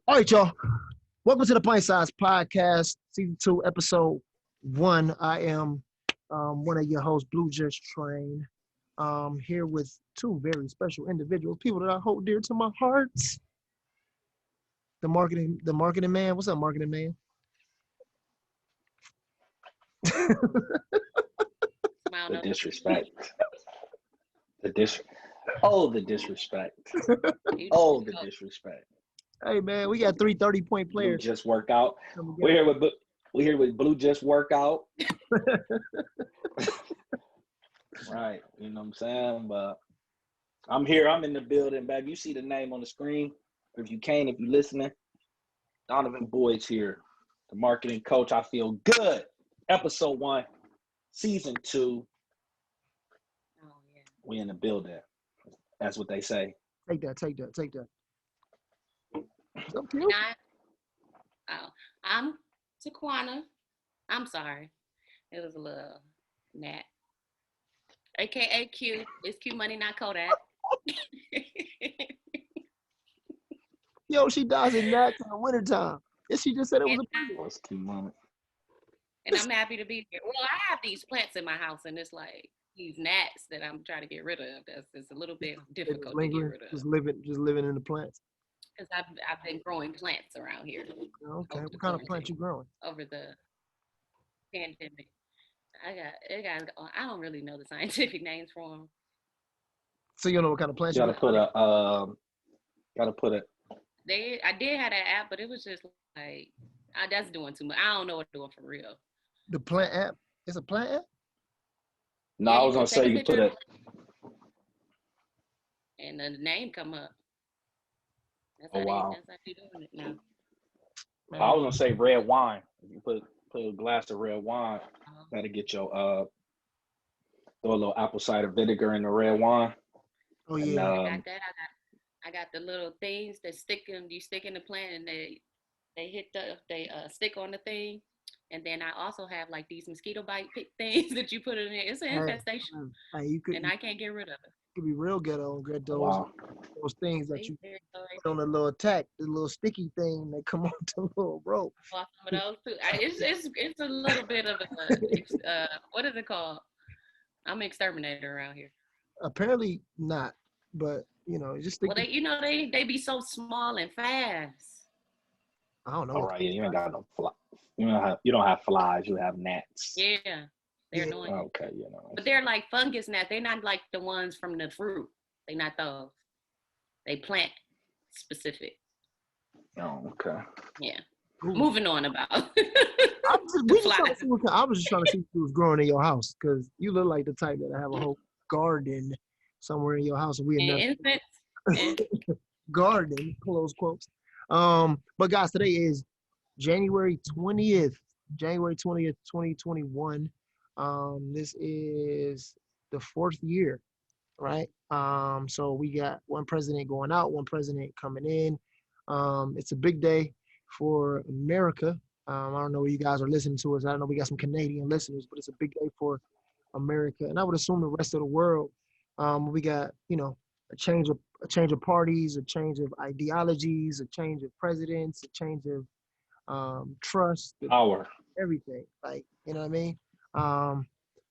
All right, y'all. Welcome to the Pint Size Podcast, Season 2, Episode 1. I am one of your hosts, Blue Just Train. Here with two very special individuals, people that I hold dear to my heart. The marketing man. What's up, marketing man? The disrespect. The disrespect. Oh, the disrespect. Oh, the disrespect. Hey man, we got 3 30-point players. Blue just work out. We're here with Blue just work out. Right. You know what I'm saying? But I'm here. I'm in the building, baby. You see the name on the screen. If you can, if you're listening, Donovan Boyd's here. The marketing coach. I feel good. Episode 1, Season 2. Oh, yeah. We in the building. That's what they say. Take that. I'm Tiquana. I'm sorry. It was a little Nat. AKA Q. It's Q Money, not Kodak. Yo, she dies in gnats in the wintertime. Yes, she just said it was What's Q Money? And I'm happy to be here. Well, I have these plants in my house, and it's like these gnats that I'm trying to get rid of. It's a little bit difficult to get rid of. Just living in the plants. Because I've been growing plants around here. Okay, what kind of plant you growing? Over the pandemic. I don't really know the scientific names for them. So you don't know what kind of plants You you gotta put a I did have that app, but it was just like that's doing too much. I don't know what to do for real. The plant app? It's a plant app? No, I was gonna say you put it. And the name come up. That's Oh wow. That's how you doing it now. I was gonna say red wine. If you put a glass of red wine, that'll get your throw a little apple cider vinegar in the red wine. Oh yeah. I got that. I got the little things that you stick in the plant and they stick on the thing. And then I also have like these mosquito bite things that you put in there. It's an infestation. And I can't get rid of it. Could be real ghetto and get those Wow. those things that you put on the little tack, the little sticky thing that come on the little rope. Some of those too. It's a little bit of a what is it called? I'm an exterminator around here. Apparently not, but just stick. Well, they be so small and fast. I don't know. All right, you ain't got no fly. You don't have flies. You have gnats. Yeah. They're annoying. Okay, But they're like fungus gnats. They're not like the ones from the fruit. They're not those. They plant specific. Oh, okay. Yeah. Ooh. Moving on about. I was just trying to see if it was growing in your house because you look like the type that have a whole garden somewhere in your house. Garden, close quotes. But guys, today is January 20th, 2021. This is the 4th year, right? So we got one president going out, one president coming in. It's a big day for America. I don't know where you guys are listening to us. I don't know we got some Canadian listeners, but it's a big day for America, and I would assume the rest of the world. We got a change of parties, a change of ideologies, a change of presidents, a change of trust, power, everything. Like you know what I mean.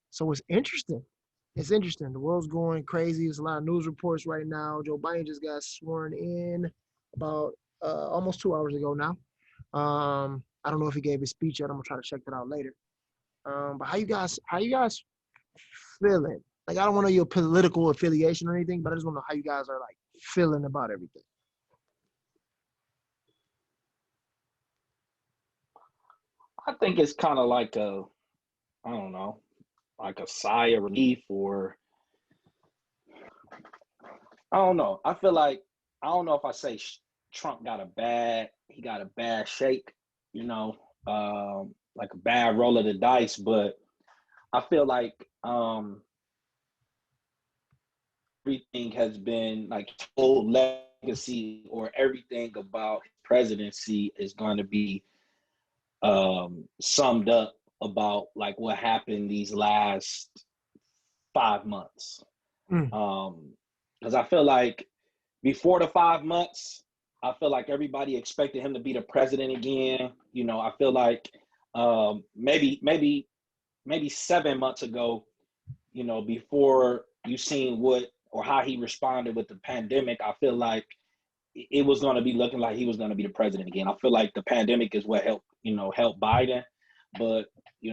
So it's interesting. It's interesting. The world's going crazy. There's a lot of news reports right now. Joe Biden just got sworn in about almost 2 hours ago now. I don't know if he gave his speech yet. I'm gonna try to check that out later. But how you guys feeling? Like I don't want to know your political affiliation or anything, but I just want to know how you guys are like feeling about everything. I think it's kind of like like a sigh of relief, or I don't know. I feel like I don't know if I say Trump got a bad shake, like a bad roll of the dice, but I feel like everything has been like whole legacy, or everything about his presidency is going to be summed up about like what happened these last 5 months. Because I feel like before the 5 months, I feel like everybody expected him to be the president again. You know, I feel like maybe 7 months ago, you know, before you seen what or how he responded with the pandemic, I feel like it was going to be looking like he was going to be the president again. I feel like the pandemic is what helped Biden, but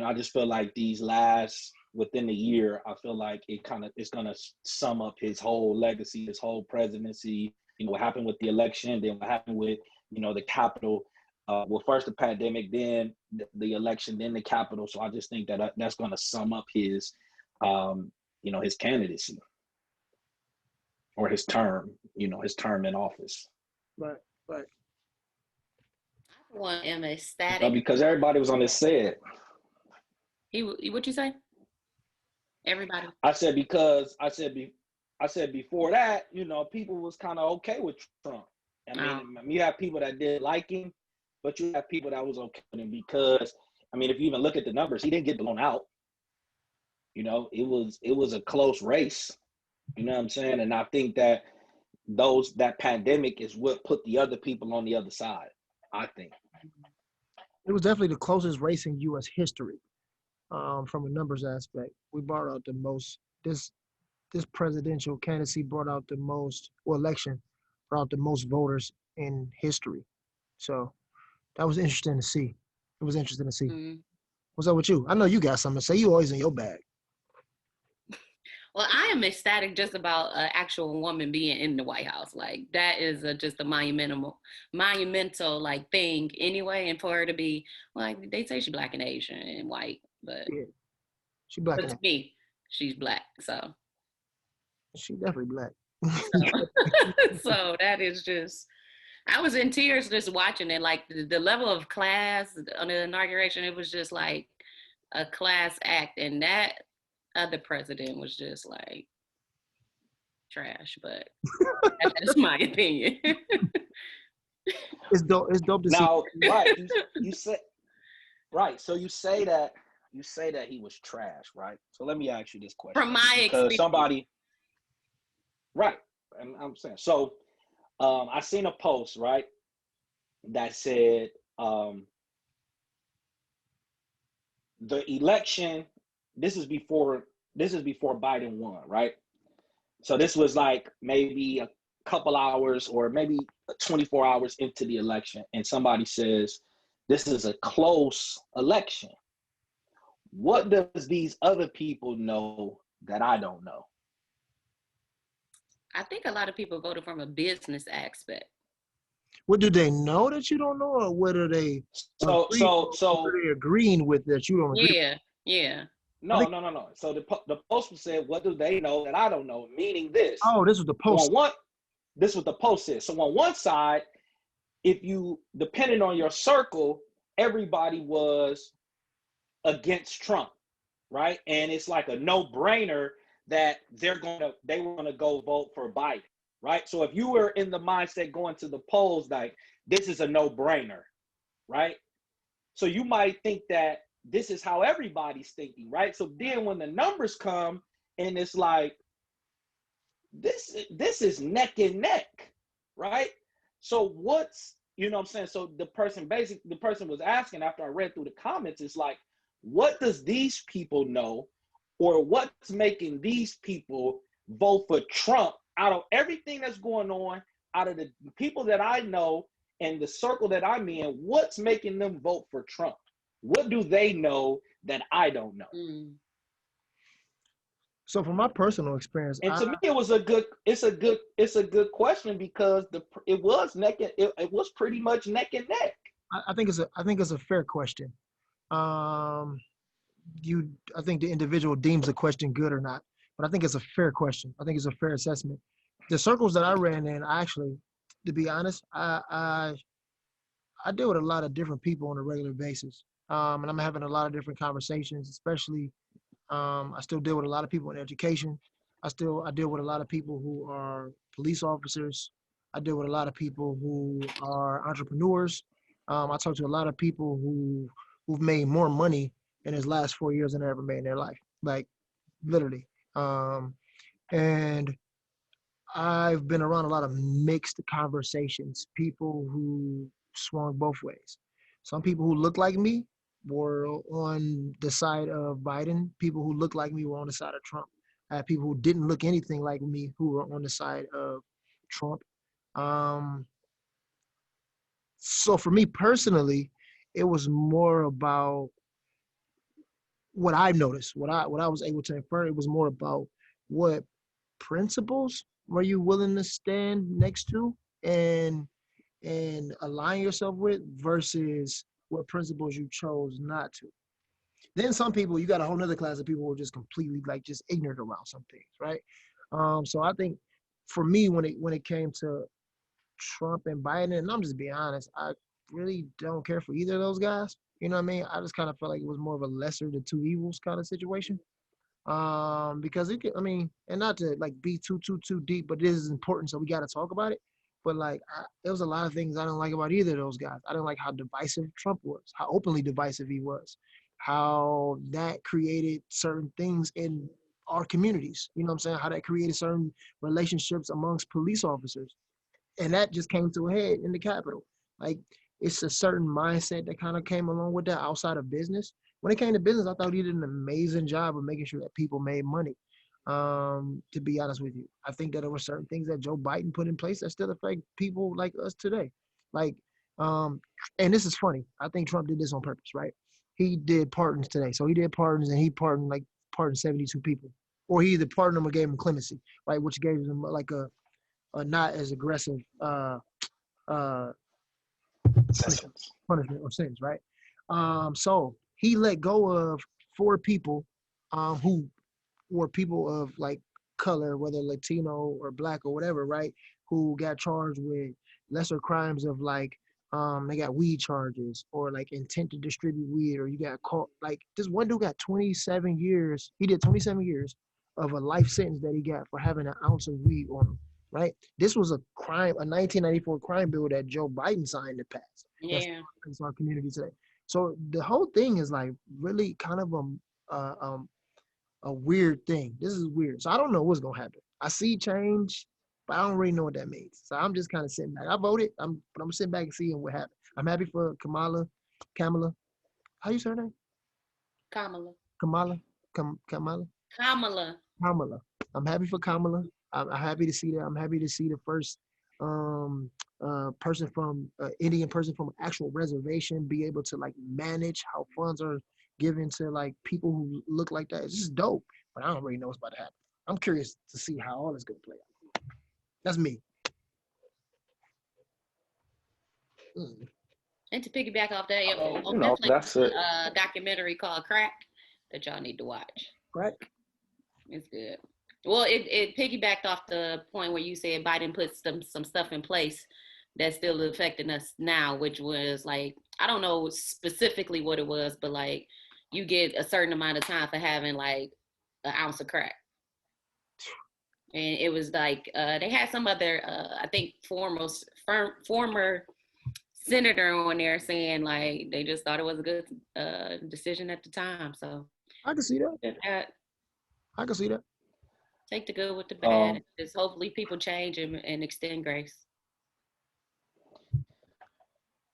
I just feel like these last within the year, I feel like it's going to sum up his whole legacy, his whole presidency. What happened with the election, then what happened with the Capitol. Well, first the pandemic, then the election, then the Capitol. So I just think that that's going to sum up his his candidacy or his term, his term in office. Right. I for one am ecstatic. Because everybody was on this set. What you say? Everybody. I said before that, people was kind of okay with Trump. I mean, you have people that didn't like him, but you have people that was okay with him because, I mean, if you even look at the numbers, he didn't get blown out. It was a close race. You know what I'm saying? And I think that that pandemic is what put the other people on the other side, I think. It was definitely the closest race in U.S. history from a numbers aspect. We brought out the most, this presidential candidacy brought out the most, election brought out the most voters in history. So that was interesting to see. It was interesting to see. Mm-hmm. What's up with you? I know you got something to say. You always in your bag. Well, I am ecstatic just about an actual woman being in the White House. Like that is just a monumental like thing anyway. And for her to be like, they say she's Black and Asian and white, but yeah. She's Black. But to me, she's Black. So she's definitely Black. So that is just, I was in tears just watching it. Like the level of class on the inauguration, it was just like a class act, and that other president was just like trash, but that's just my opinion. It's dope to now, see. Right, you say right. So you say that he was trash, right? So let me ask you this question. From my experience. Somebody, right, and I'm saying, so I seen a post, right, that said the election, this is before Biden won, right? So this was like maybe a couple hours or maybe 24 hours into the election, and somebody says this is a close election. What does these other people know that I don't know? I think a lot of people voted from a business aspect. What do they know that you don't know, or what are they? So are they agreeing with that you don't agree? Yeah. No. So the post said, "What do they know that I don't know?" Meaning this. Oh, this was the post. This is what the post said. So on one side, if you depending on your circle, everybody was against Trump, right? And it's like a no-brainer that they were gonna go vote for Biden, right? So if you were in the mindset going to the polls like this is a no-brainer, right? So you might think that this is how everybody's thinking, right? So then when the numbers come and it's like this is neck and neck, right? So what's, what I'm saying? So the person was asking after I read through the comments, is like, what does these people know, or what's making these people vote for Trump out of everything that's going on, out of the people that I know and the circle that I'm in, what's making them vote for Trump? What do they know that I don't know? So from my personal experience, and to me, it's a good question because it was pretty much neck and neck. I think it's a fair question. I think the individual deems the question good or not, but I think it's a fair question. I think it's a fair assessment. The circles that I ran in, actually, to be honest, I deal with a lot of different people on a regular basis. And I'm having a lot of different conversations, especially I still deal with a lot of people in education. I deal with a lot of people who are police officers. I deal with a lot of people who are entrepreneurs. I talk to a lot of people who've made more money in his last 4 years than they ever made in their life, like literally. And I've been around a lot of mixed conversations, people who swung both ways. Some people who look like me were on the side of Biden. People who look like me were on the side of Trump. I had people who didn't look anything like me who were on the side of Trump. Um, so for me personally, it was more about what I noticed, what I was able to infer. It was more about what principles were you willing to stand next to and align yourself with versus what principles you chose not to. Then some people, you got a whole nother class of people who are just completely like just ignorant around some things, right? So I think for me, when it came to Trump and Biden, and I'm just being honest, I really don't care for either of those guys. You know what I mean? I just kind of felt like it was more of a lesser of the two evils kind of situation. Because it could, I mean, and not to like be too deep, but this is important, so we got to talk about it. But like, there was a lot of things I didn't like about either of those guys. I didn't like how divisive Trump was, how openly divisive he was, how that created certain things in our communities. You know what I'm saying? How that created certain relationships amongst police officers, and that just came to a head in the Capitol. Like it's a certain mindset that kind of came along with that outside of business. When it came to business, I thought he did an amazing job of making sure that people made money. To be honest with you, I think that there were certain things that Joe Biden put in place that still affect people like us today. Like, um, and this is funny. I think Trump did this on purpose, right? He did pardons today, so he did pardons and he pardoned 72 people, or he either pardoned them or gave them clemency, right? Which gave them like a not as aggressive uh, punishment, Sessions. punishment or sentence, right? So he let go of four people who were people of like color, whether Latino or black or whatever, right? Who got charged with lesser crimes of like they got weed charges or like intent to distribute weed, or you got caught like this one dude got 27 years. He did 27 years of a life sentence that he got for having an ounce of weed on him. Right. This was a crime, a 1994 crime bill that Joe Biden signed to pass. That's Yeah. our community today. So the whole thing is like really kind of uh, um, a weird thing. This is weird. So I don't know what's gonna happen. I see change, but I don't really know what that means. So I'm just kind of sitting back. I voted. But I'm sitting back and seeing what happens. I'm happy for Kamala. How you say her name? Kamala. Kamala. Kamala. Kamala. Kamala. I'm happy for Kamala. I'm happy to see that. I'm happy to see the first um, person from Indian person from an actual reservation be able to like manage how funds are given to like people who look like that. It's just dope. But I don't really know what's about to happen. I'm curious to see how all this gonna play out. That's me. Mm. And to piggyback off that, I mean, on Netflix, that's it. a documentary called Crack that y'all need to watch. Right? It's good. Well, it piggybacked off the point where you said Biden put some stuff in place that's still affecting us now, which was like, I don't know specifically what it was, but like you get a certain amount of time for having like an ounce of crack. And it was like they had some other I think former senator on there saying like they just thought it was a good decision at the time. So I can see that. I can see that. take the good with the bad. Um, Just hopefully people change and extend grace.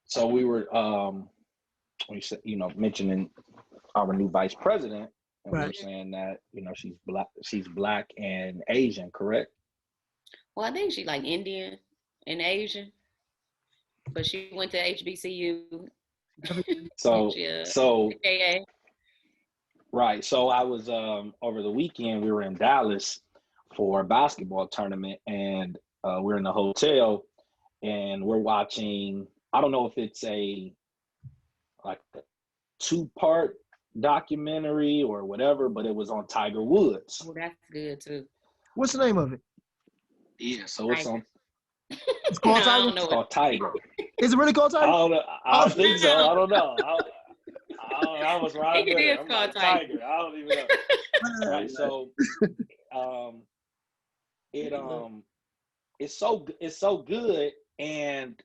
so we were we said, mentioning our new vice president, and we were Right. saying that she's black and Asian, correct? Well, I think she like Indian and Asian, but she went to HBCU. So She so AKA. right. So I was over the weekend we were in Dallas for a basketball tournament, and we're in the hotel and we're watching. I don't know if it's like a two-part documentary or whatever, but it was on Tiger Woods. Oh, that's good too. What's the name of it? Yeah, so it's Tiger. on. It's No, called I Tiger. don't know It's what. called Tiger. Is it really called I Tiger? don't know. I Oh, think so. I don't know. I was I think riding it with it. is I'm called like Tiger. Tiger. I don't even know. Right. So um, it it's so good, and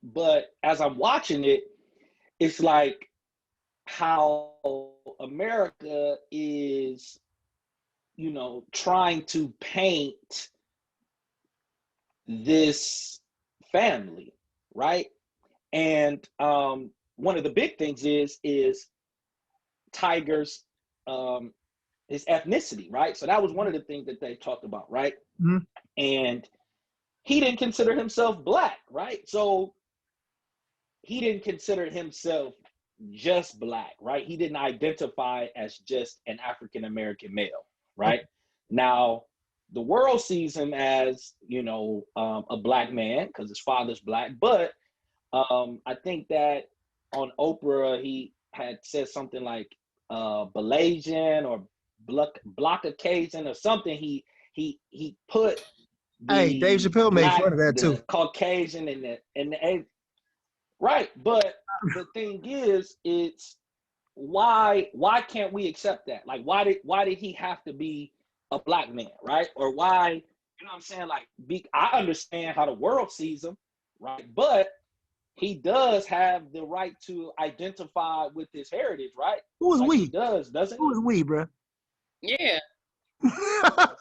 but as I'm watching it, it's like how America is, trying to paint this family, right? And one of the big things is Tiger's his ethnicity, right? So that was one of the things that they talked about, right? Mm-hmm. And he didn't consider himself black, right? So he didn't consider himself just black, right? He didn't identify as just an African American male, right? Okay. Now, the world sees him as, a black man because his father's black, but I think that on Oprah, he had said something like Blasian or block occasion or something. He put Hey, Dave the Chappelle made black, fun of that too. the Caucasian, and right. But the thing is, it's why can't we accept that? Like, why did he have to be a black man, right? Or why, you know what I'm saying? Like, I understand how the world sees him, right? But he does have the right to identify with his heritage, right? Who is Like we? he does, doesn't Who he? is we, bro? Yeah.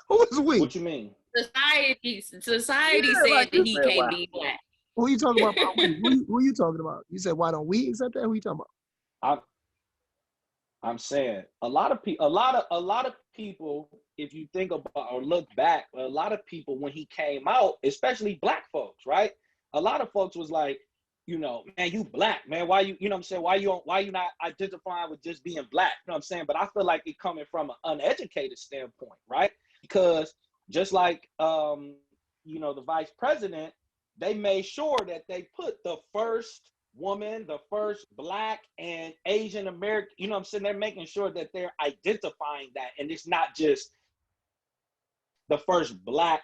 Who is we? What you mean? Society Yeah, said like that you he said, can't why? be black. Who you talking about? We? Who you talking about? You said, why don't we accept that? Who you talking about? I'm I'm saying a lot of people, if you think about or look back, a lot of people when he came out, especially black folks, right? A lot of folks was like, man, you black, man. Why you know what I'm saying? Why you not identifying with just being black? You know what I'm saying? But I feel like it coming from an uneducated standpoint, right? Because just like the vice president, they made sure that they put the first woman, the first black and Asian American, you know what I'm saying? They're making sure that they're identifying that. And it's not just the first black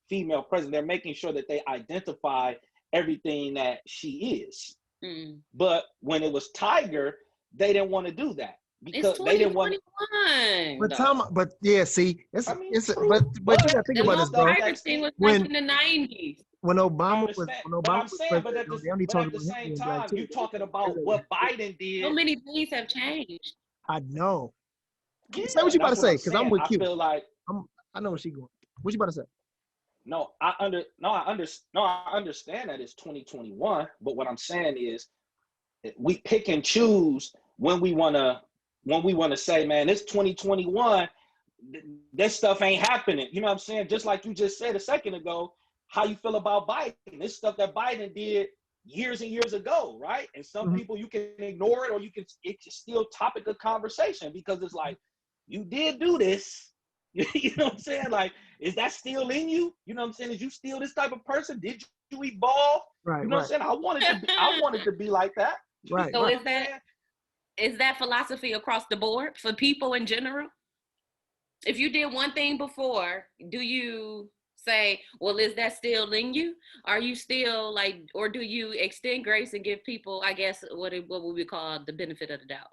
female president. They're making sure that they identify everything that she is. Mm. But when it was Tiger, they didn't want to do that It's because they didn't want. 2021. But yeah, see, I mean, it's true, but you gotta think The it's about whole this, stuff bro. Tiger that's thing was back When in the 90s. when I Obama was understand, when but Obama I'm was saying, president, they only but talked at the about him same being black time, too. you talking about President. what Biden So did. many things have changed. I know. Yeah, Say what you and about to that's what say, I'm because I'm saying. with I you. feel like I know where she going. What you about to say? no, I understand that it's 2021, but what I'm saying is we pick and choose when we wanna say, man, it's 2021. This stuff ain't happening. You know what I'm saying? Just like you just said a second ago, how you feel about Biden? This stuff that Biden did years and years ago, right? And some Mm-hmm. people you can ignore it, or it's still topic of conversation because it's like you did do this. You know what I'm saying? Like, is that still in you? You know what I'm saying? Is you still this type of person? Did you evolve? Right, You know what I'm right, saying? I wanted to be like that. right, So right. is that philosophy across the board for people in general? If you did one thing before, do you say, well, is that still in you? Are you still like, or do you extend grace and give people, I guess, what would we call the benefit of the doubt?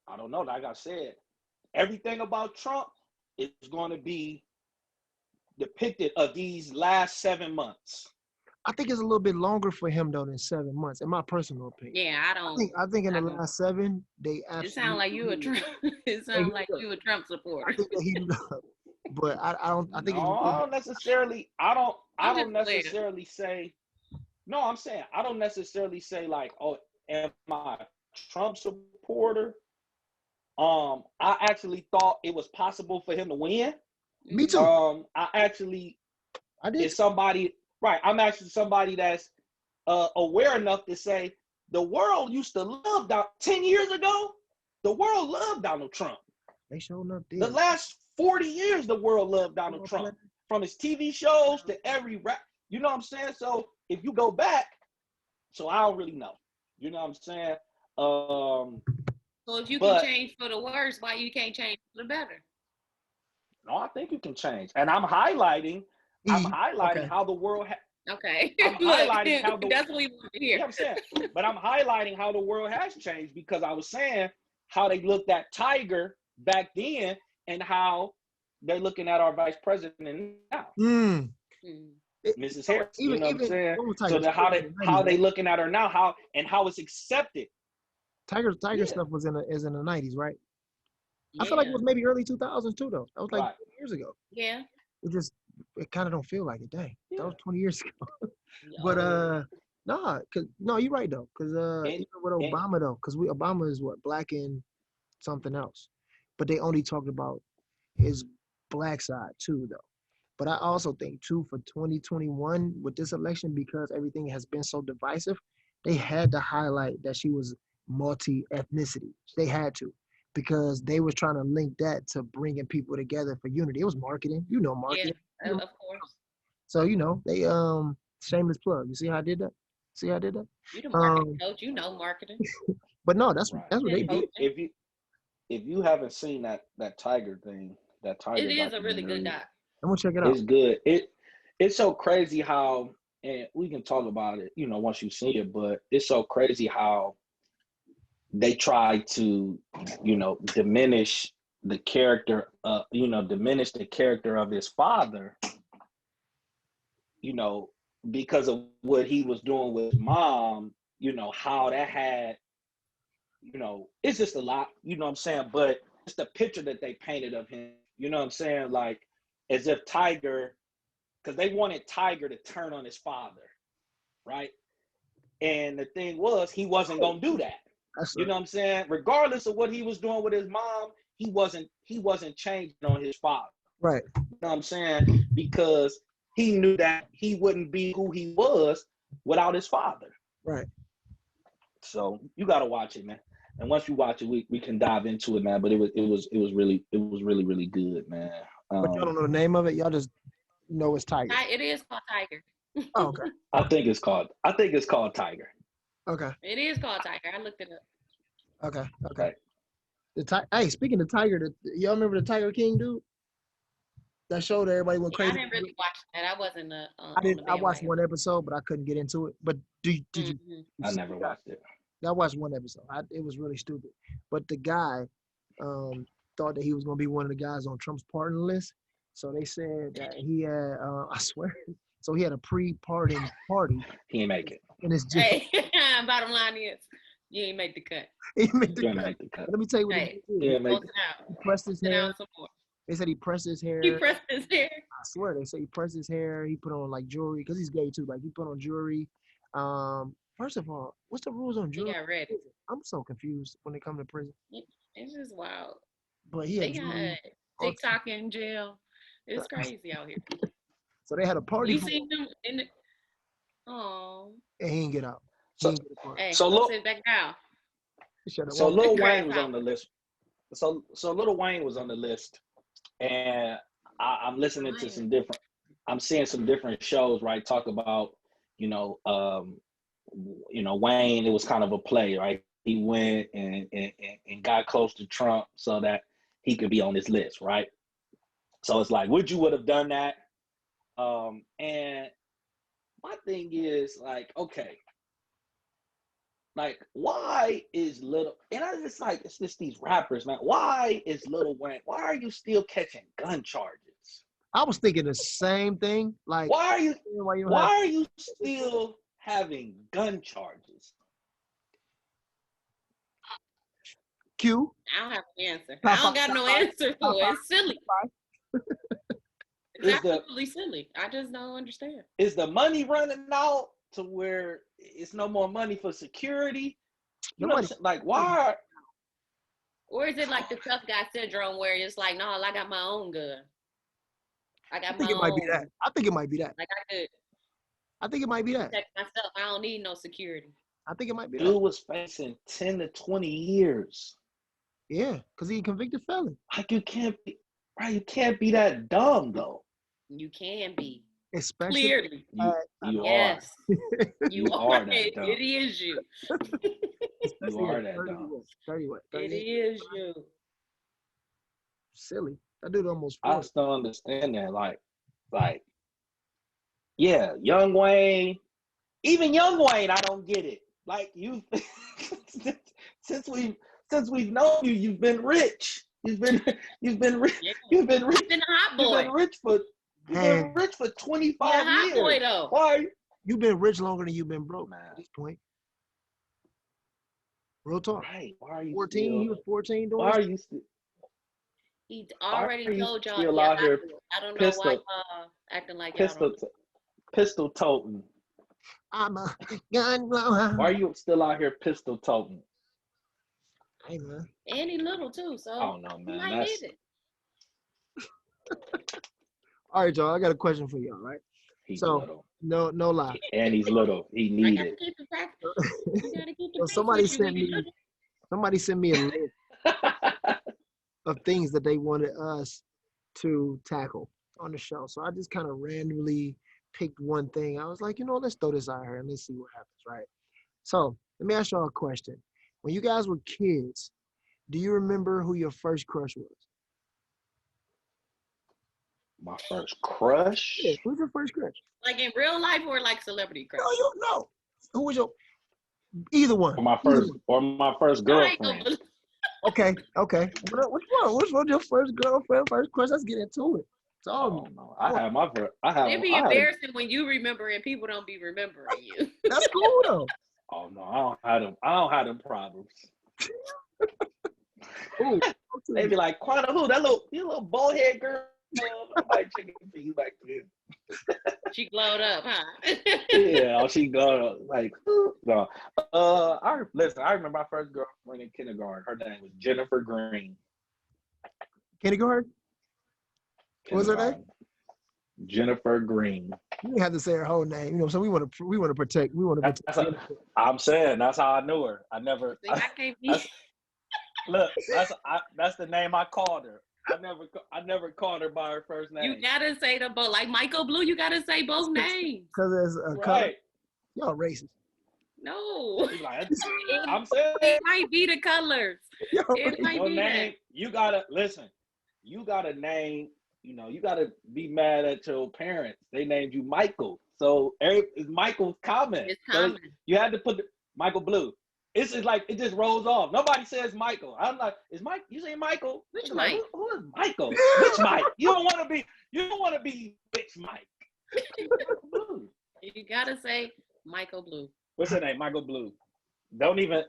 I don't know. Like I said, everything about Trump is going to be depicted of these last 7 months. I think it's a little bit longer for him though than 7 months, in my personal opinion. Yeah, I think in the I don't. last 7, they It sounds like you a absolutely Trump. It they sounds heated like up. you a Trump I supporter. think they heated up. But I don't. I think it's a No, little I bit. don't necessarily. I I'm don't just playing. necessarily say. No, I'm saying I don't necessarily say like, oh, am I a Trump supporter? I actually thought it was possible for him to win. Me too. I actually I did. is somebody right. I'm actually somebody that's aware enough to say the world used to love 10 years ago. The world loved Donald Trump. They showing up The there. last 40 years, the world loved Donald Trump. From his TV shows to every rap. You know what I'm saying? So if you go back, so I don't really know. You know what I'm saying? So if you can But change for the worse, why you can't change for the better? no, I think you can change. And I'm highlighting Okay. how the world Okay. I'm Look, highlighting how the that's what we want to hear. yeah, I'm saying, but I'm highlighting how the world has changed because I was saying how they looked at Tiger back then and how they're looking at our vice president now, Mm. Mm. Mrs. Harris. You Even know what I'm even saying? So Tiger that Tiger was in the 90s, how they right? looking at her now, how it's accepted. Tiger Yeah, stuff was is in the 90s, right? I feel like it Yeah. was maybe early 2000s too, though. That was like right. 20 years ago. Yeah. It just it kind of don't feel like it. Dang, that Yeah. was 20 years ago. But Oh, nah, cause no, you're right though. Cause And even with and Obama though, cause Obama is what, black and something else, but they only talked about his black side too though. But I also think too for 2021 with this election, because everything has been so divisive, they had to highlight that she was multi ethnicity. They had to, because they was trying to link that to bringing people together for unity. It was marketing, yeah, marketing. You know, of course. so they shameless plug. You see how I did that? See how I did that? You the marketing Um, coach. You know marketing. but no, that's right. that's You what been they did. coaching. If you haven't seen that Tiger thing, that It Tiger is a really good documentary, doc. I'm gonna check it out. it's good. It's so crazy how, and we can talk about it, once you see it, but it's so crazy how they try to, diminish the character, diminish the character of his father, you know, because of what he was doing with his mom, how that had, it's just a lot, you know what I'm saying? But it's the picture that they painted of him, you know what I'm saying? Like, as if Tiger, because they wanted Tiger to turn on his father, right? And the thing was, he wasn't gonna do that. That's You know what I'm saying? Regardless of what he was doing with his mom, he wasn't changing on his father. right, You know what I'm saying? Because he knew that he wouldn't be who he was without his father. right. So you gotta watch it, man. And once you watch it, we can dive into it, man. But it was really really good, man. But y'all don't know the name of it. Y'all just know it's Tiger. It is called Tiger. Oh, okay, I think it's called Tiger. okay, It is called Tiger. I looked it up. okay. Right. Hey, speaking of Tiger, y'all remember the Tiger King dude? That show that everybody went Yeah, I crazy. didn't really watch that. I wasn't I on did. the I watched bandwagon. one episode, but I couldn't get into it. But did you Hmm. I see never the guy? watched it. I watched one episode. It was really stupid. But the guy um, thought that he was going to be one of the guys on Trump's pardon list. So they said that he had, I swear, so he had a pre-pardon party He ain't make it. in his jail. Hey, bottom line is, you ain't make the cut. He made the You ain't cut. make the cut. But let me tell you what he Hey, did. You ain't go make sit it. down. He pressed his Sit down hair. some more. They said he pressed his He hair. pressed his hair. I swear they say he pressed his hair. He put on like jewelry because he's gay too. Like he put on jewelry. First of all, what's the rules on He jewelry? got ready. I'm so confused when they come to prison. It's just wild. But he They had got jewelry on. TikTok in jail. It's crazy out here. So they had a party You for him, seen them in the oh and he didn't get out. He So didn't get a part. hey, so go look, sit back down. Shut up. so Well, The Lil grass Wayne was on the house. list. So Lil Wayne was on the list, and I'm listening to Mine. some different. I'm seeing some different shows, right? Talk about, you know, um, Wayne. It was kind of a play, right? He went and got close to Trump so that he could be on this list, right? So it's like, would you would have done that? And my thing is like, okay, like, why is little and I just like it's just these rappers, man. Why is Little Wayne? Why are you still catching gun charges? I was thinking the same thing. Like, Why are you why you don't why have are you still having gun charges? Q? I don't have an answer. I Top five, don't got top no five, answer top for it. five, It's silly. top It's Is the absolutely silly. I just don't understand. is the money running out to where it's no more money for security? You know what I'm Nobody. saying? Like, why? Or is it like the tough guy syndrome where it's like, no, I got my own gun. I I got my think it might be that. own. I think it might be that. Like I could I think it might be that. protect myself. I don't need no security. I think it might be that. Dude was facing 10 to 20 years. Yeah, because he a convicted felon. Like, you can't be right. You can't be that dumb though. You can be. Especially Clearly. at, You are. Yes. You You are. are that dumb. It is you. You especially are at that 30 dumb. what? 30 what? It 38? is you. Silly. That dude almost I 40. still understand that. Like, yeah, Young Wayne, even Young Wayne, I don't get it. Like you, since we since we've known you, you've been rich. You've been rich. Yeah. You've been He's rich. been a hot You've been boy. rich for Man, 'He a 25 hot boy years. though. Why are you, you've been rich longer than you've been broke man? at this point. Real talk. Right? Why are you 14, still? he was 14 Why doing are this. you still? He Why already are you told y'all, still yeah, out I here do it. I don't know why pistol y'all acting like y'all don't pistol do it. pistol toting? I'm a gun blower. Why are you still out here pistol toting? Hey man. And he little too, I so don't know, he man. might need That's it. All right, y'all. I got a question for y'all, right? he's So little. no lie. And he's little. He I need gotta it. keep the fact. You gotta keep the So facts with you when you do somebody sent me a list of things that they wanted us to tackle on the show. So I just kind of randomly picked one thing. I was like, let's throw this out here and let's see what happens, right? So let me ask y'all a question. When you guys were kids, do you remember who your first crush was? My first Yeah, crush. who's your first crush? like in real life or like celebrity No, crush. you don't know. Who was your either one? Or my Either first one. or my first Y'all ain't gonna girlfriend. believe. Okay. Which one? Which one your first girlfriend, first crush? Let's get into it. Oh no. I It'd be had a embarrassing when you remember and people don't be remembering you. That's cool though. oh no, I don't have them problems. Ooh, They be like, Quanta, who? You little bald head girl. I'm like chicken for you back then. She glowed up, huh? Yeah, she go like no. I remember my first girlfriend in kindergarten. Her name was Jennifer Green. kindergarten? What was her name? Kindergarten. Jennifer Green. You didn't have to say her whole name. So we want to protect. We want to protect. That's I'm saying that's how I knew her. See, I can't be. That's look. That's the name I called her. I never called her by her first name. You gotta say the both. Like Michael Blue, you gotta say both names. Because there's a color. Right. Y'all racist. No. He's like, It, I'm saying it might be the colors. Y'all It racist. might your be name. You gotta listen. You gotta name. You gotta be mad at your parents. They named you Michael, so it's Michael's that. comment. It's So common. you had to put Michael Blue. It's just like it just rolls off. Nobody says Michael. I'm like, is Mike? You say Michael? Which Like, Mike? who is Michael? Which Mike? You don't want to be. You don't want to be which Mike? Blue. You gotta say Michael Blue. What's her name? Michael Blue. Don't even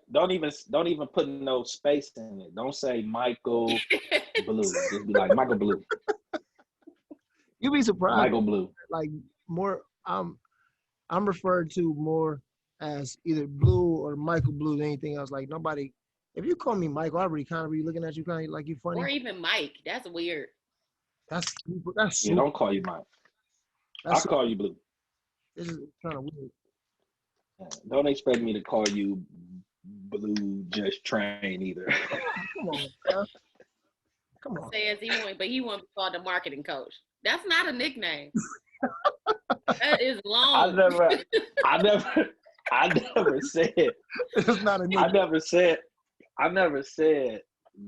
put no space in it. Don't say Michael Blue. Just be like Michael Blue. You'd be surprised. Michael Blue. Like more, I'm referred to more as either Blue or Michael Blue than anything else. Like nobody. If you call me Michael, I already kind of be looking at you kind of like you funny. Or even Mike. That's weird. That's super. That's Yeah, super. don't call you Mike. I'll That's call you Blue. This is kind of weird. Don't expect me to call you Blue Just Train either. Come on, bro. Come on. Says he won't, but he won't be called the marketing coach. That's not a nickname. That is long. I never said. It's not a I nickname. never said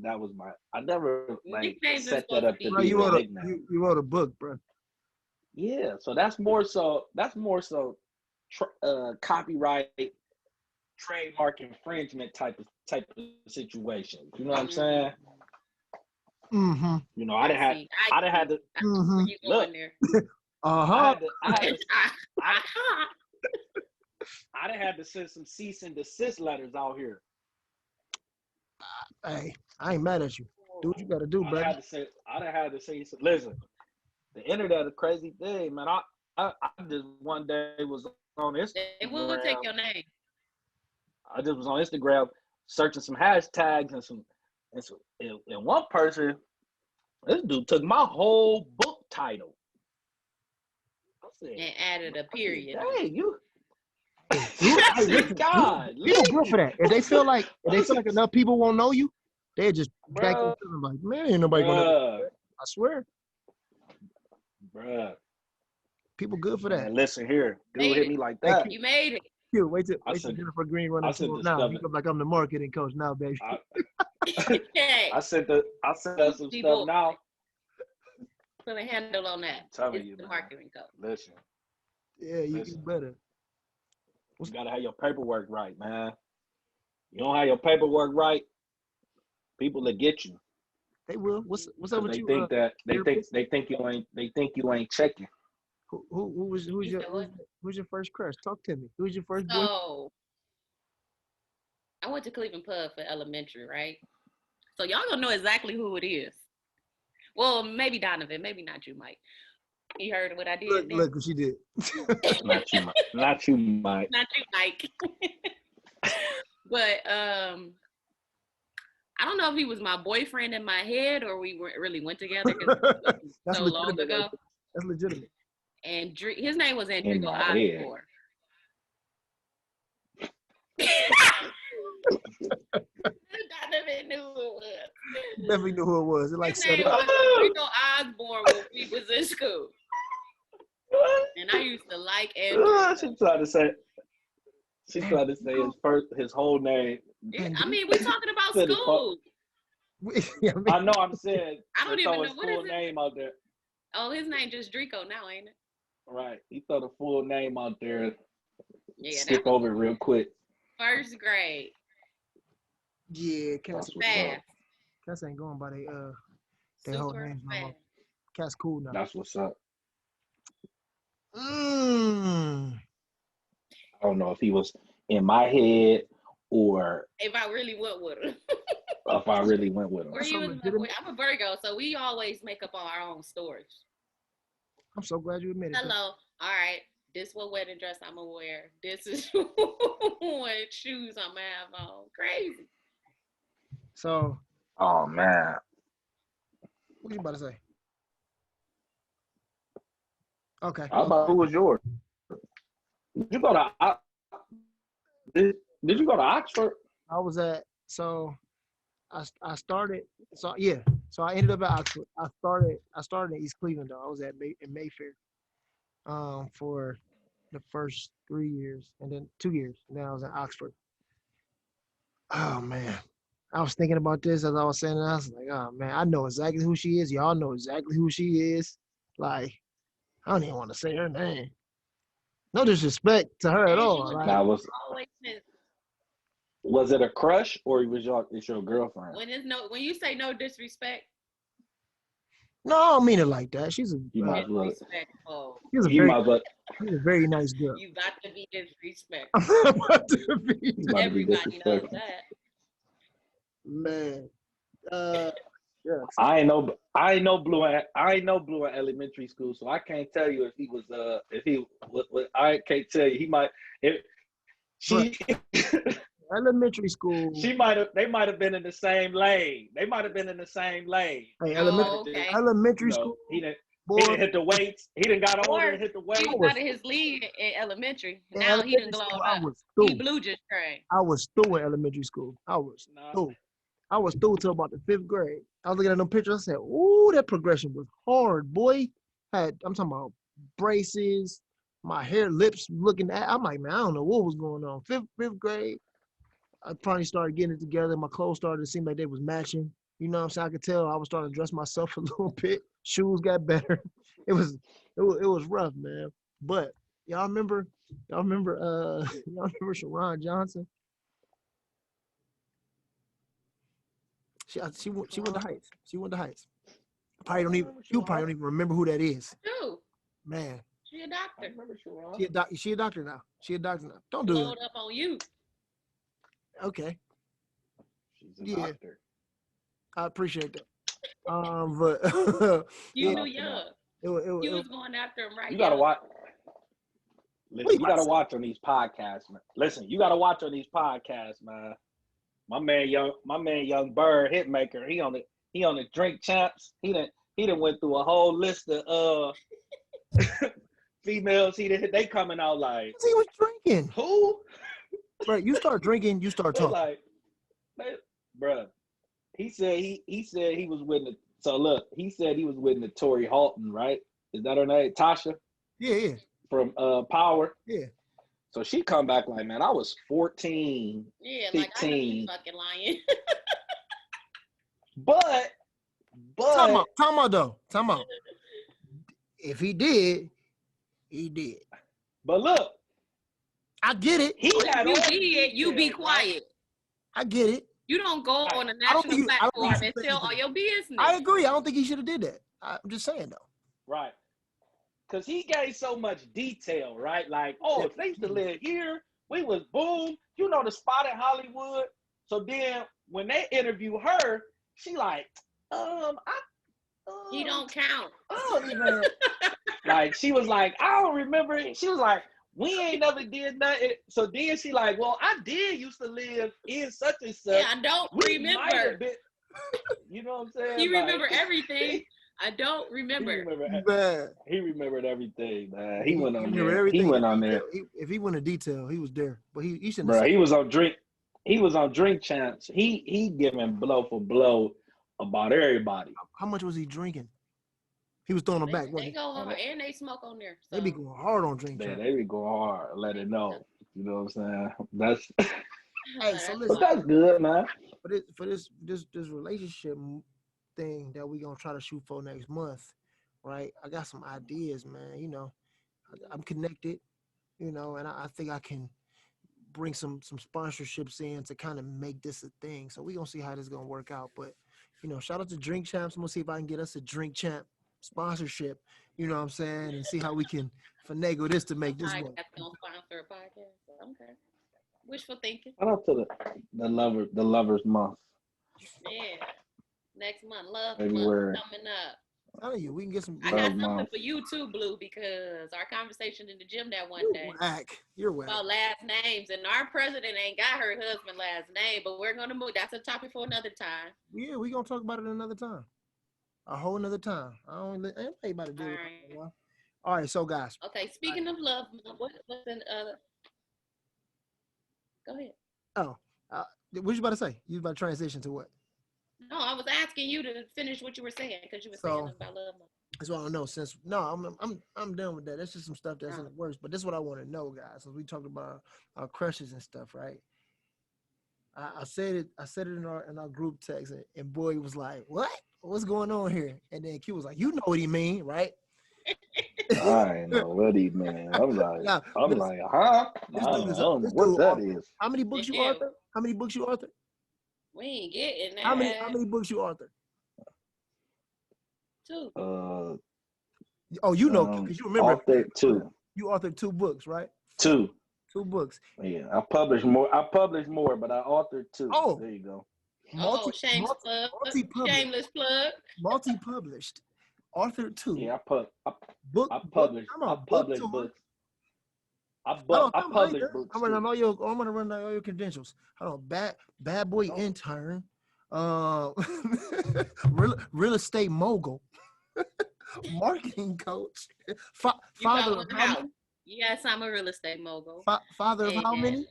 that was my. I never like Nicknames are set that supposed to up to be Bro, be you the wrote a nickname. you wrote a book, bro. Yeah, so that's more so. Copyright, trademark infringement type of situation. You know what I'm saying? Mm-hmm. I done had. I done had to Mm-hmm. Where you look. going there? Uh-huh. I done had to send some cease and desist letters out here. Hey, I ain't mad at you. Do what you gotta do, I bro. done had to say, listen, the internet is a crazy thing, man. I just one day was on They will take Instagram. your name. I just was on Instagram searching some hashtags and one person, this dude took my whole book title. I said, And added a period. Dang, you. Hey, listen, God, people good for that. If they feel like enough people won't know you, they just back up to them like, man, ain't nobody gonna know. I swear. Bruh. People good for that. Man, listen here. Dude hit me like that. You made it. Cute. Wait till Jennifer Green run into him now. He look like I'm the marketing coach now, baby. I sent us some stuff now. Put a handle on that. Telling you, the man. marketing coach. Listen. Yeah, you better. You gotta have your paperwork right, man. You don't have your paperwork right, people will get you. They will. What's up with they you? Think that they think you ain't checking. Who's your first crush? Talk to me. Who's your first boy? So I went to Cleveland Pub for elementary, right? So y'all gonna know exactly who it is. Well, maybe Donovan, maybe not you, Mike. You heard what I Look, did there? look what she did. Not you, Mike. Not you, Mike. Not you, Mike. But I don't know if he was my boyfriend in my head or we really went together because That's so long legitimate. ago. Right? That's legitimate. And his name was In Enrico my head. Osborne. Donovan knew who it was. Definitely knew who it was. It like His set name it up. was Enrico Osborne when we was in school. And I used to like Andrew. She tried to say. She tried to say his whole name. I mean, we talking about Said it school. Yeah, I know. I'm saying. I don't throw even know his what full is it. name out there. Oh, his name just Drico now, ain't it? Right. He throw the full name out there. Yeah, Skip that was over it real quick. first grade. Yeah, Cass, That's what's up. Fast. Cass ain't going by their whole Super names no more. fast. Cass cool now. That's what's up. Mm. I don't know if he was in my head or If I really went with him. if I really went with him. Or That's he so was my boy. legitimate. I'm a Virgo, so we always make up our own stories. I'm so glad you admitted Hello. All right. This what wedding dress I'm gonna wear. This is what shoes I'm gonna have on. Crazy. that. So, Oh man. what you about to say? Okay. How about who was yours? Did you go to did you go to Oxford? I was at I started so I ended up at Oxford. I started in East Cleveland though. I was in Mayfair for the first 3 years and then 2 years. And then I was in Oxford. Oh man. I was thinking about this as I was saying it. I was like, oh man, I know exactly who she is. Y'all know exactly who she is. Like, I don't even want to say her name. No disrespect to her at As you all. would Like, Now always was it a crush or was it's your girlfriend? when you say no disrespect, no, I don't mean it like that. She's You might as well. disrespectful. she's a You very might as well. she's a very nice girl. You got to be disrespectful. I'm about to be You about to be Everybody knows disrespectful. that. man. Yeah. I ain't know Blue in elementary school, so I can't tell you if he was I can't tell you. He might if she Elementary school. they might have been in the same lane. They might have been in the same lane. Hey, Oh, okay. elementary school. He didn't Boy, hit the weights. He didn't got older Or and hit the he weights. was out of his league in elementary. in Now he done elementary glowed school, I up. was He through. blew just train. I was through in elementary school. I was Nah. through. I was through till about the 5th grade. I was looking at them pictures. I said, "Ooh, that progression was hard, boy." I'm talking about braces, my hair, lips looking at. I'm like, man, I don't know what was going on. Fifth grade, I probably started getting it together. My clothes started to seem like they was matching. You know what I'm saying? I could tell I was starting to dress myself a little bit. Shoes got better. It was rough, man. But y'all remember y'all remember Sharon Johnson? She went to Heights. She went to Heights. You probably don't even remember who that is. Dude, Man. she a doctor. She a doctor now. She a doctor now. Don't do Load that. up on you. Okay. She's a doctor. I appreciate that. But You yeah, knew young. You was going after him right. You gotta watch. Listen, you gotta say? watch on these podcasts, man. Listen, you gotta watch on these podcasts, man. My man, young Bird Hitmaker. He on the Drink Champs. He done went through a whole list of females. They coming out like He was drinking. who? Right, you start drinking, you start They talking. like, bruh. He said he was with the. So look, he said he was with Tori Halton, right? Is that her name? Tasha Yeah. from Power. Yeah. So she come back like, man, I was 14, Yeah, 15. like I know you fucking lying. But Time out though. Time out. If he did, he did. But look, I get it. he had all you the did, you be details, quiet. right? I get it. You don't go on a I don't national think platform he and should tell do all that. your business. I agree. I don't think he should have did that. I'm just saying though. Right. Because he gave so much detail, right? Like, oh, if they used to live here, we was boom, you know, the spot in Hollywood. So then when they interview her, she like, He don't count. I don't even like. She was like, I don't remember it. She was like, we ain't never did nothing. So then she like, well, I did used to live in such and such. Yeah, I don't We might have remember. been. You know what I'm saying? He Like, remember everything. I don't he remember. Man, he remembered everything, man. He he went on remember there. He everything in went on there, detail. If he went in detail, he was there. But he shouldn't have bro. said. He was on drink. He was on drink champs. He giving blow for blow about everybody. How much was he drinking? He was throwing them They, back, wasn't they he? go Oh, hard and they smoke on there. They be So going hard on drink champ. they be go hard. Let it know. You know what I'm saying? That's Hey, so that's listen, but that's good, man. for this relationship thing that we gonna try to shoot for next month, right? I got some ideas, man. You know, I'm connected, you know, and I think I can bring some sponsorships in to kind of make this a thing. So we gonna see how this gonna work out. But you know, shout out to Drink Champs. I'm gonna see if I can get us a Drink Champ sponsorship. You know what I'm saying, and see how we can finagle this to make this work. podcast gonna sponsor a podcast. Okay. Wishful thinking. Shout out to the lovers month. Yeah. Next month, love month February. coming up. I'm telling you, we can get some. I Love got something month. for you too, Blue, because our conversation in the gym that one You're day whack. You're whack. about last names, and our president ain't got her husband last name, but we're gonna move. That's a topic for another time. Yeah, we gonna talk about it another time. A whole another time. I ain't about to do All it. right. All right, so guys. Okay. Speaking of love, what's in Go ahead. Oh, what you about to say? You about to transition to what? No, I was asking you to finish what you were saying because you were saying So about love month. that's what I don't know. Since no, I'm done with that. That's just some stuff that's in the works. But this is what I want to know, guys. Since we talked about our crushes and stuff, right? I said it. I said it in our group text, and boy was like, "What? What's going on here?" And then Q was like, "You know what he mean, right?" I ain't know what he mean. I'm Now, like, huh? I this don't dude is know this what dude. that is. How many books you Yeah, author? How many books you author? we ain't getting How that. many books you author? Too. Oh, you know, because you remember Author two. you authored 2 books, right? Two. 2 books. Yeah, I published more, but I authored 2. Oh, There you go. Shameless plug. multi-published, authored 2. Yeah, Book, I book. published I'm a book published tour. books. Hold I on, published books I'm gonna too. run down all your credentials. Hold on, bad boy intern, real estate mogul, marketing coach, father of how many? Yes, I'm a real estate mogul. Father of how many?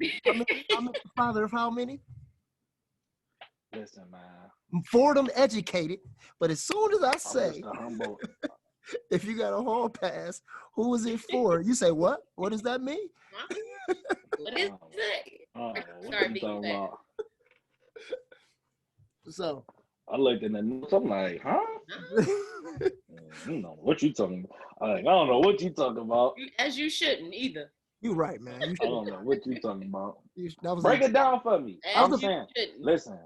Father of how many? Listen, man. Fordham educated, but as soon as I I'm say, just a humble. if you got a hall pass, who is it for? You say what? What does that mean? Huh? What is it? What Sorry, you talking about? So I looked in the notes. I'm like, huh? You know what you talking about? I don't know what you talking about. As you shouldn't either. you right, man. You I don't know what you talking about. that was Break it down for me. As I'm you saying, shouldn't. listen,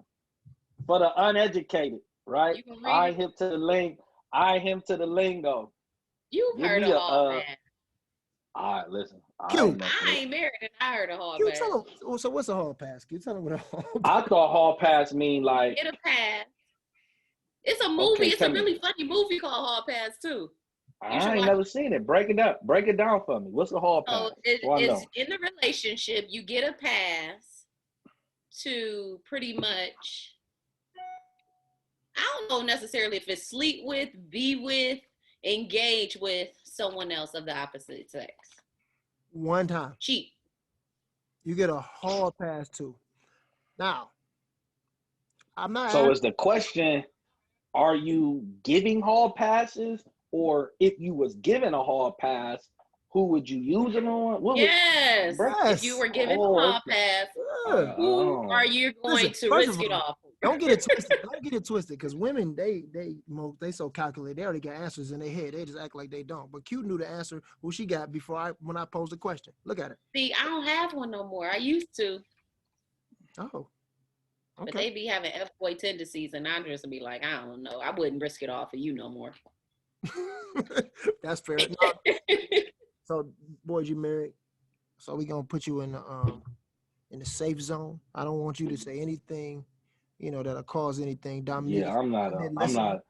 for the uneducated, right? You can read I it. him to the link. I him to the lingo. You've Give heard me of a hall pass. all right, listen. Q. I ain't married and I heard of hall You pass. tell him. So what's a hall pass? Can you tell him what a hall pass? I thought hall pass mean like Get a pass. It's a movie. Okay, It's a tell me. really funny movie called Hall Pass too. I ain't never seen it. Break it up. Break it down for me. What's the hall pass? So it's in the relationship. You get a pass to pretty much. I don't know necessarily if it's sleep with, be with, engage with someone else of the opposite sex. One time. Cheat. You get a hall pass too. Now, I'm not. So is the question, are you giving hall passes, or if you was given a hall pass, who would you use it on? Yes. If you were given a hall pass, who are you going to risk it off? Don't get it twisted. Don't get it twisted, because women they so calculated. They already got answers in their head. They just act like they don't. But Q knew the answer who she got when I posed the question. Look at it. See, I don't have one no more. I used to. Oh. Okay. But they be having F-boy tendencies, and I just be like, I don't know. I wouldn't risk it all for you no more. That's fair. So, boys, you married. So we gonna put you in the safe zone. I don't want you to say anything, that'll cause anything. Dominique, yeah, I'm not.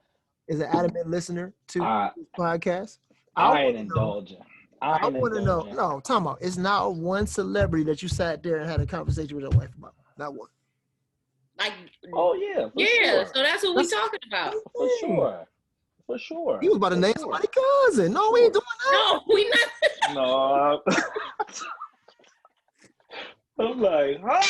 is an adamant listener to I this podcast. I I ain't want to know. indulging. I I ain't want to know. indulging. No, talking about it's not one celebrity that you sat there and had a conversation with your wife about. Not one. Like, Oh yeah, for yeah. sure. So that's what we That's talking about. For sure. For sure. He was about to For name sure. somebody's cousin. No, we ain't doing that. No, we not. No. I'm like, huh?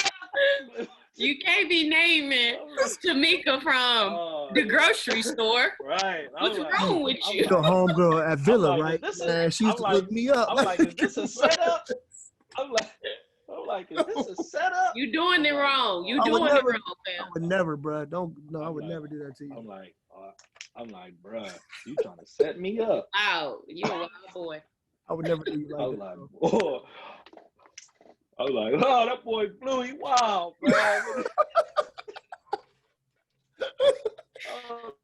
You can't be naming Tamika from the grocery store. Right. What's wrong with I'm you? Your homegirl at Villa, like, right? is this Man, she used to look me up. I'm like, is this a setup? I'm like, is this a setup? You doing it wrong. You I would doing it never- wrong, I fam. would never, bro. Don't. No, I I'm would like- never do that to you. I'm like, bruh, you trying to set me up? Wow, you a wild boy. I would never do you like I'm that. like, bro. boy. I'm like, oh, that boy Blue, he wild, man. I don't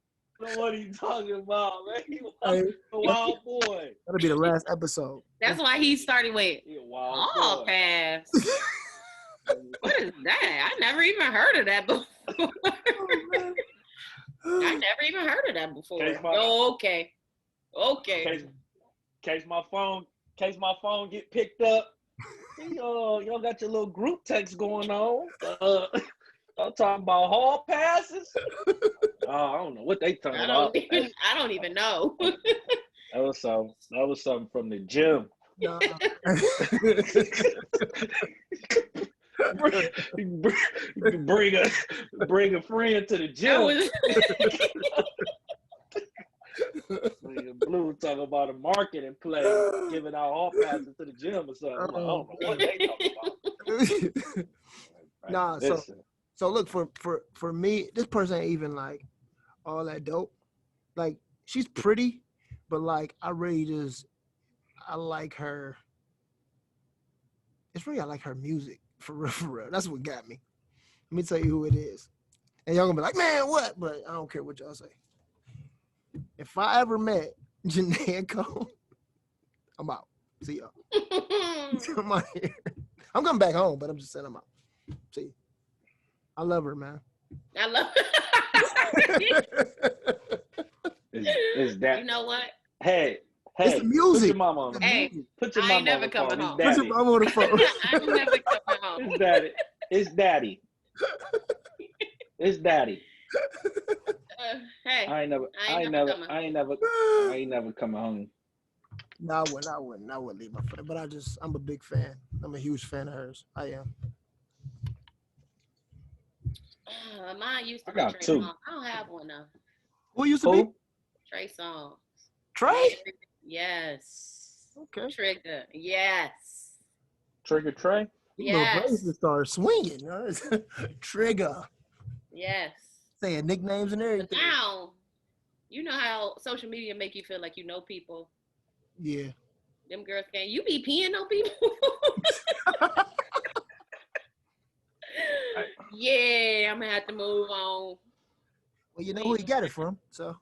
know what he talking about, man. He Hey, a wild boy. that'll be the last episode. That's why he started with He a wild all boy. pass. What is that? I never even heard of that before. I never even heard of that before. Case my- Oh, okay. Okay. Case my phone get picked up. Y'all got your little group text going on. I'm talking about hall passes. I don't know what they talking about. I don't even know. That was something from the gym. Nah. bring a friend to the That gym. was Blue talking about a marketing play, giving out hall passes to the gym or something. I'm like, I don't know what they talking about. Nah, Listen. so look for me, this person ain't even like all that dope. Like she's pretty, but like I like her. It's really I like her music for real, for real. That's what got me. Let me tell you who it is. And y'all gonna be like, man, what? But I don't care what y'all say. If I ever met Janae Cole, I'm out. See y'all. I'm out here. I'm coming back home, but I'm just saying I'm out. See, I love her, man. I love Is that? You know what? Hey, It's the music. Put your mama on the Hey, phone. Put your I mama ain't never on the phone. coming It's home. Put daddy. your mom on the phone. I'm never coming home. It's daddy. It's daddy. It's daddy. Hey, I ain't never coming home. No, I wouldn't leave my friend. But I'm a big fan. I'm a huge fan of hers. I am. mine used to I be got Trey two. Songz. I don't have one now. Who used to be? Who? Trey Songz. Trey? Yes. Okay. Trigger. Yes. Trigger Trey? You little Yes. braces start swinging. Huh? Trigger. Yes. Saying nicknames and But everything. now, you know how social media make you feel like you know people. Yeah. Them girls can't. You be peeing on people. Yeah, I'm gonna have to move on. Well, you know who he got it from, so.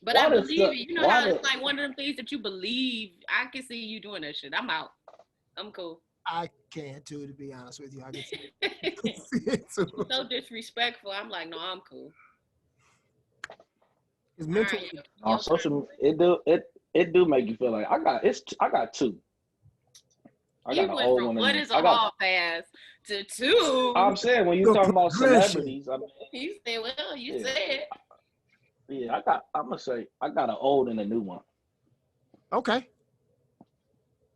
But Why I the believe fuck- it. You know why how the- it's like one of them things that you believe. I can see you doing that shit. I'm out. I'm cool. I can too, to be honest with you. I can see it too. So disrespectful. I'm like, no, I'm cool. It's All mental. right, On your social, turn. it do make you feel like I got two. I He got an went old from one. what and is a I got. hall pass to two. I'm saying when you The talking about progression. celebrities, I mean, He said, well, you Yeah. said. yeah, I'm gonna say I got an old and a new one. Okay.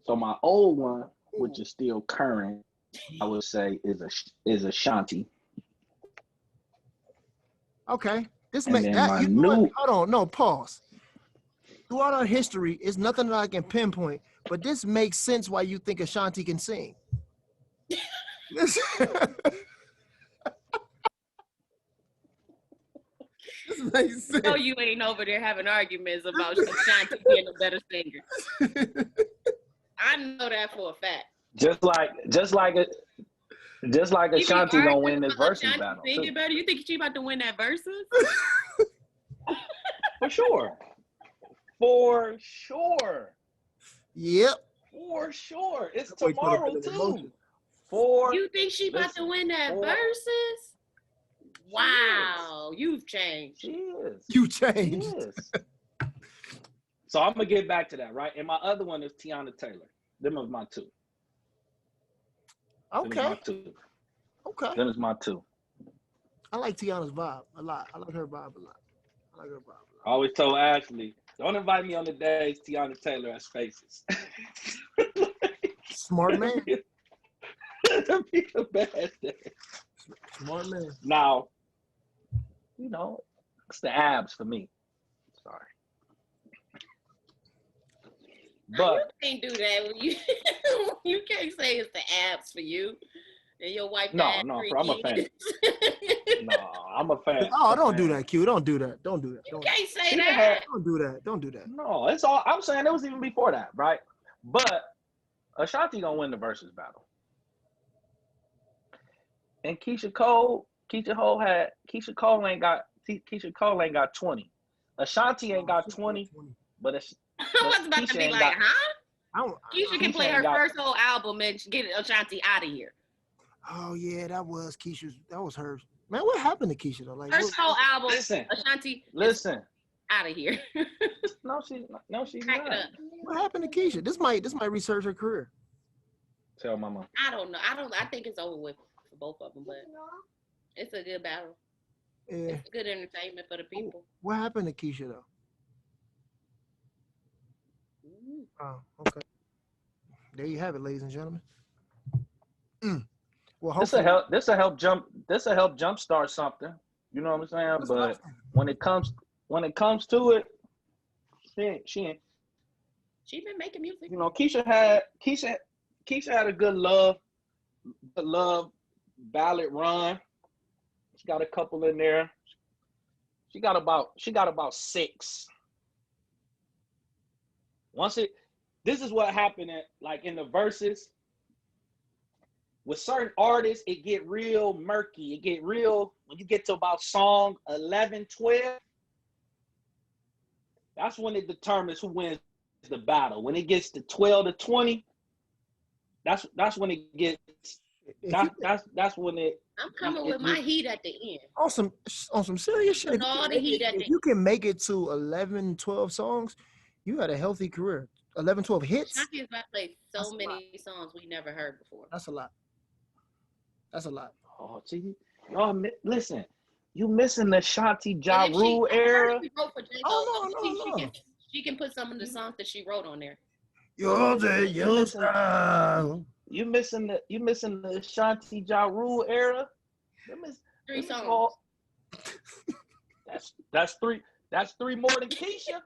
So my old one, which is still current, I would say is Ashanti. Okay. This And make then that my you know what? new- Hold on, no, pause. Throughout our history, it's nothing that I can pinpoint, but this makes sense why you think Ashanti can sing. This, this makes sense. No, you ain't over there having arguments about Ashanti being a better singer. I know that for a fact. Just like You be Ashanti gonna arguing win this about versus Ashanti battle singing too. better. You think she about to win that versus? For sure. For sure. Yep. For sure. It's That boy put up tomorrow an too. emotion. For You think she about to Listen, win that for- versus? Wow, you've changed. She is. You She changed. is. So I'm gonna get back to that, right? And my other one is Tiana Taylor. Them is my two. Them is Okay. my two. Okay. Them is my two. I like Tiana's vibe a lot. I like her vibe a lot. I like her vibe a I lot. always told Ashley, don't invite me on the days Tiana Taylor has faces. Smart man. That'd be the best day. Smart man. Now, you know, it's the abs for me. Sorry. But you can't do that when you you can't say it's the abs for you. And your wife no, got no, 3 I'm a fan. kids. No, I'm a fan. Oh, don't do that, Q. Don't do that. Don't do that. You Don't, can't say She done that. had, don't do that. Don't do that. no, it's all I'm saying. It was even before that, right? But Ashanti gonna win the versus battle. And Keisha Cole ain't got 20. Ashanti ain't got 20, but I was about to Keisha be ain't like, got. huh? Keisha can Keisha play ain't her got. first whole album and get Ashanti out of here. Oh yeah, that was Keisha's. That was hers. Man, what happened to Keisha though? Like, First whole album, Listen, Ashanti listen. out of here. No, she's Pack it not. up. what happened to Keisha? This might research her career. Tell mama. I don't know. I think it's over with for both of them, but it's a good battle. Yeah. It's good entertainment for the people. What happened to Keisha though? Mm. Oh, okay. There you have it, ladies and gentlemen. Well, This will hopefully, help jumpstart something. You know what I'm saying? But when it comes to it, she ain't. She been making music. You know, Keisha had a good love ballad run. She got a couple in there. She got about 6. This is what happened in the verses. With certain artists, it get real murky. It get real when you get to about song 11, 12. That's when it determines who wins the battle. When it gets to 12 to 20, that's when it gets. That's when it. I'm coming with my heat at the end. On some serious shit. If you can make it to 11, 12 songs, you had a healthy career. 11, 12 hits. Ashanti is about to play so many songs we never heard before. That's a lot. That's a lot. Oh, gee. Oh, listen. You missing the Ashanti Ja Rule era? No. She can put some of the songs that she wrote on there. Your style. You missing the Ashanti Ja Rule era? 3 songs. That's 3. That's 3 more than Keisha.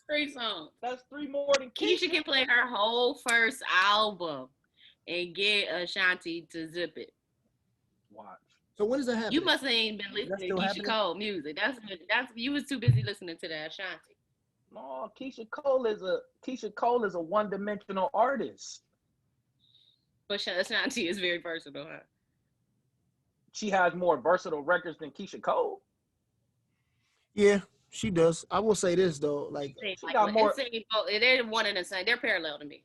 3 songs. That's 3 more than Keisha. Keisha can play her whole first album and get Ashanti to zip it. Watch. So when does that happen? You must ain't been listening to Keisha Cole music. That's you was too busy listening to that Ashanti. No, Keisha Cole is a one-dimensional artist. But Ashanti is very versatile, huh? She has more versatile records than Keisha Cole. Yeah, she does. I will say this though, like she got more. They're one and the same. They're parallel to me.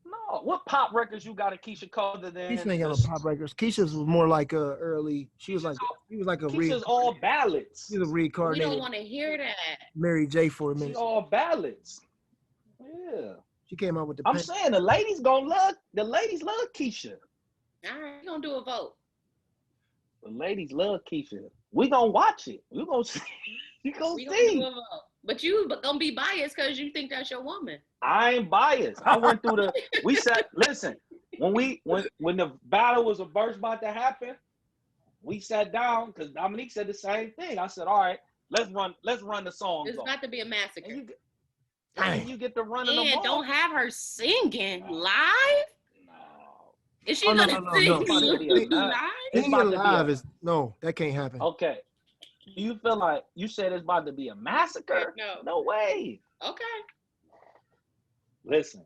No, what pop records you got of Keisha Cole other than? Keisha ain't got no pop records. Keisha's was more like a early. She was like a. Keisha's all ballads. She's a reincarnated. We don't want to hear that. Mary J for a minute. She's all ballads. Yeah. She came out with the. I'm saying the ladies love Keisha. All right, we're gonna do a vote. The ladies love Keisha. We gonna watch it. We gonna see. You gonna see. Do a vote. But you gonna be biased because you think that's your woman. I ain't biased. I went through the. We said, listen. When the battle was about to happen, we sat down because Dominique said the same thing. I said, all right, let's run the songs. It's about to be a massacre. And you get to run them all. And don't have her singing live. No. Is she gonna sing live? Singing live is no, that can't happen. Okay. Do you feel like you said it's about to be a massacre? No way. Okay. Listen,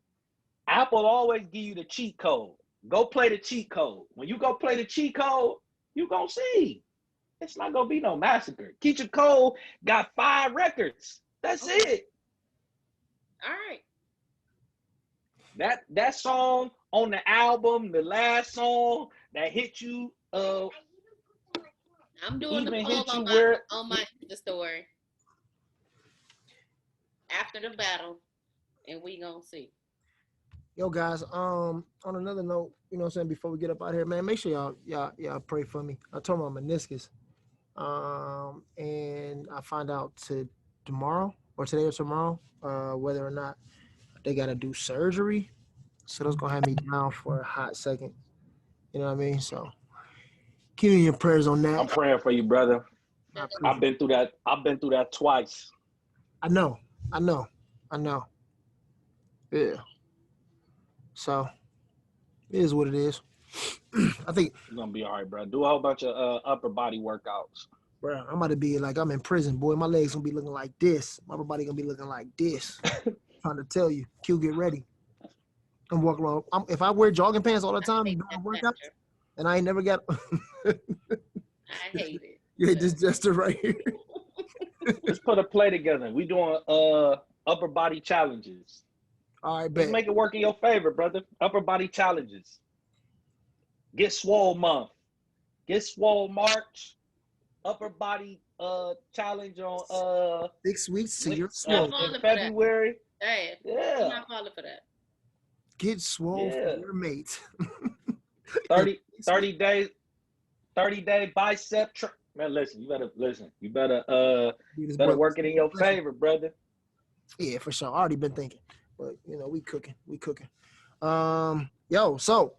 Apple always give you the cheat code. Go play the cheat code. When you go play the cheat code, you gonna see. It's not gonna be no massacre. Keisha Cole got 5 records. That's it. All right. That song on the album, the last song that hit you. I'm doing the even poll hit you on where my Insta story after the battle, and we gonna see. Yo, guys. On another note, you know what I'm saying, before we get up out here, man, make sure y'all pray for me. I tore my meniscus. And I find out tomorrow or today or tomorrow, whether or not they gotta do surgery. So that's gonna have me down for a hot second. You know what I mean? So keep me in your prayers on I'm that. praying for you, brother. I I've appreciate it. been through that. I've been through that twice. I know. I know. I know. Yeah. So it is what it is. I think, You're gonna be all right, bro. Do a whole bunch of upper body workouts. bro, I'm about to be like I'm in prison, boy. My legs gonna be looking like this. My upper body gonna be looking like this. Trying to tell you, Q, get ready. I'm walking around. If I wear jogging pants all the I time hate doing that workouts, gesture. and I ain't never got. I hate it. You hate this gesture right here. Let's put a play together. We doing upper body challenges. All right, Let's bet. make it work in your favor, brother. Upper body challenges. Get swole month. Get swole March. Upper body challenge on 6 weeks to your I'm not swole. in falling for that. February. Hey, I'm Yeah. not falling for that. Get swole for Yeah. your mate. 30 days, 30-day bicep. Man, listen, you better listen. You better This better boy- work it in your favor, brother. Yeah, for sure. I already been thinking, but you know, we cooking. Yo, so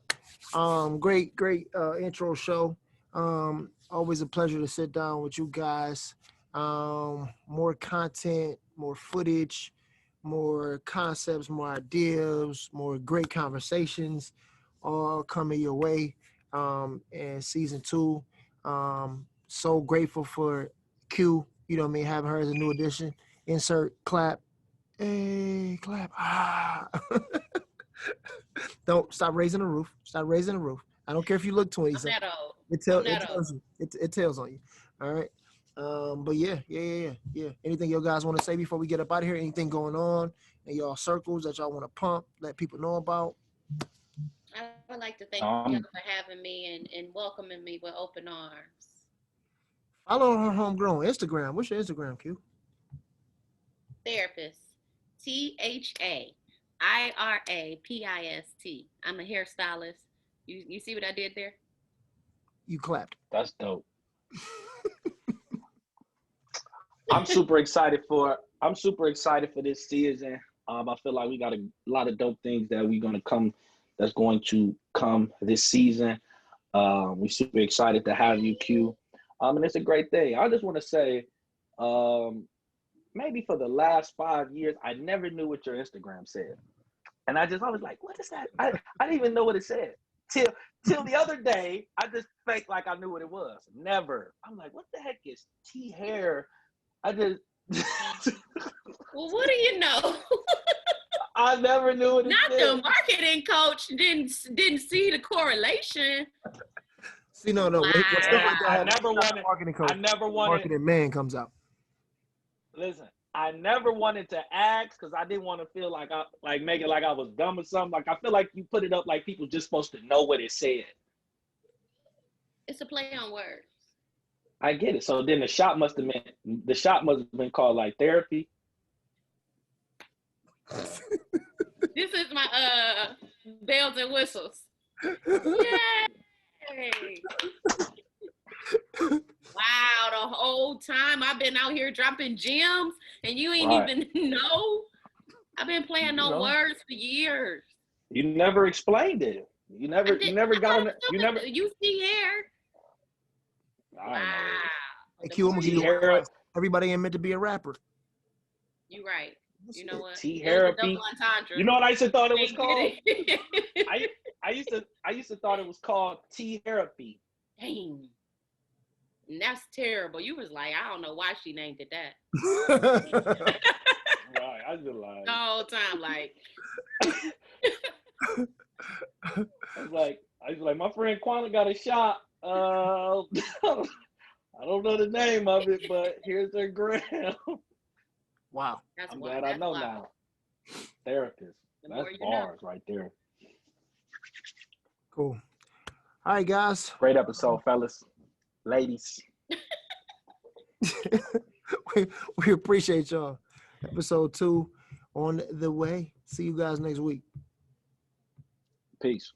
great intro show. Always a pleasure to sit down with you guys. More content, more footage, more concepts, more ideas, more great conversations, all coming your way. In season 2. So grateful for Q. You know what I mean? Having her as a new addition. Insert clap. Hey, clap. Ah. Don't stop raising the roof. Stop raising the roof. I don't care if you look 20 I'm something. that old. It I'm that tells you. It tells on you. All right. But yeah. Anything you guys want to say before we get up out of here? Anything going on in y'all circles that y'all want to pump, let people know about? I would like to thank y'all for having me and welcoming me with open arms. Follow her homegrown Instagram. What's your Instagram, Q? Therapist. THAIRAPIST. I'm a hairstylist. You see what I did there? You clapped. That's dope. I'm super excited for this season. I feel like we got a lot of dope things that's going to come this season. We're super excited to have you, Q. And it's a great thing. I just want to say, maybe for the last 5 years, I never knew what your Instagram said. And I was like, what is that? I didn't even know what it said. Till the other day, I just felt like I knew what it was. Never. I'm like, what the heck is T hair? I just Well, what do you know? I never knew what it Not said. the marketing coach didn't see the correlation. See, no. Wow. When stuff like that happens, marketing coach. I never wanted. Marketing man comes out. Listen, I never wanted to ask because I didn't want to feel like make it like I was dumb or something. Like I feel like you put it up like people just supposed to know what it said. It's a play on words. I get it. So then the shop must have been called like therapy. This is my bells and whistles. Yay! Wow, the whole time I've been out here dropping gems and you ain't even know. I've been playing no words for years. You never explained it. You never got on it. You see hair. Wow. Hey, Q, I'm gonna give you one advice. Everybody ain't meant to be a rapper. You right. You know what? T-therapy. You know what I used to thought it was called? I used to thought it was called T-therapy. Dang. And that's terrible. You was like, I don't know why she named it that. Right, I just like the whole time, like. I was like, my friend Tiquana got a shot. I don't know the name of it, but here's their gram. Wow. I'm glad I know now. Therapist. That's bars right there. Cool. All right, guys. Great episode, fellas. Ladies. we appreciate y'all. Episode 2 on the way. See you guys next week. Peace.